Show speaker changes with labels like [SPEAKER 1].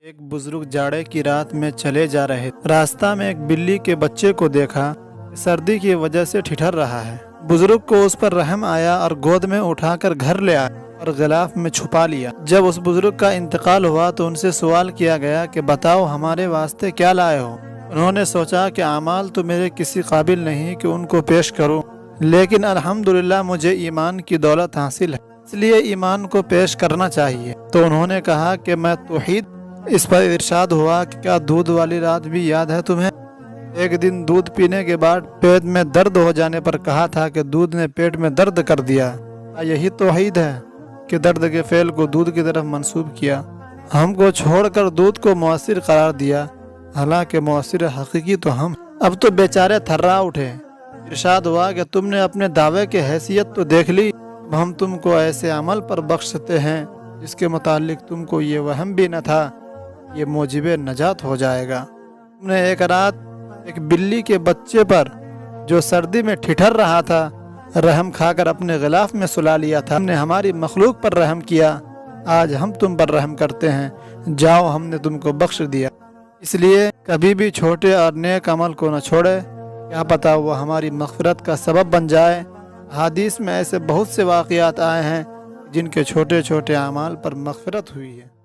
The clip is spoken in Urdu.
[SPEAKER 1] ایک بزرگ جاڑے کی رات میں چلے جا رہے تھے۔ راستہ میں ایک بلی کے بچے کو دیکھا کہ سردی کی وجہ سے ٹھٹھر رہا ہے۔ بزرگ کو اس پر رحم آیا اور گود میں اٹھا کر گھر لے آیا اور غلاف میں چھپا لیا۔ جب اس بزرگ کا انتقال ہوا تو ان سے سوال کیا گیا کہ بتاؤ ہمارے واسطے کیا لائے ہو؟ انہوں نے سوچا کہ اعمال تو میرے کسی قابل نہیں کہ ان کو پیش کروں، لیکن الحمدللہ مجھے ایمان کی دولت حاصل ہے، اس لیے ایمان کو پیش کرنا چاہیے۔ تو انہوں نے کہا کہ میں توحید۔ اس پر ارشاد ہوا کہ کیا دودھ والی رات بھی یاد ہے تمہیں؟ ایک دن دودھ پینے کے بعد پیٹ میں درد ہو جانے پر کہا تھا کہ دودھ نے پیٹ میں درد کر دیا۔ یہی توحید ہے کہ درد کے فعل کو دودھ کی طرف منسوب کیا، ہم کو چھوڑ کر دودھ کو مؤثر قرار دیا، حالانکہ مؤثر حقیقی تو ہم۔ اب تو بیچارے تھرا اٹھے۔ ارشاد ہوا کہ تم نے اپنے دعوے کی حیثیت تو دیکھ لی، اب ہم تم کو ایسے عمل پر بخشتے ہیں جس کے متعلق تم کو یہ وہم بھی نہ تھا، یہ موجب نجات ہو جائے گا۔ تم نے ایک رات ایک بلی کے بچے پر جو سردی میں ٹھٹھر رہا تھا رحم کھا کر اپنے غلاف میں سلا لیا تھا۔ ہم نے ہماری مخلوق پر رحم کیا، آج ہم تم پر رحم کرتے ہیں، جاؤ ہم نے تم کو بخش دیا۔ اس لیے کبھی بھی چھوٹے اور نیک عمل کو نہ چھوڑے، کیا پتہ وہ ہماری مغفرت کا سبب بن جائے۔ حدیث میں ایسے بہت سے واقعات آئے ہیں جن کے چھوٹے چھوٹے اعمال پر مغفرت ہوئی ہے۔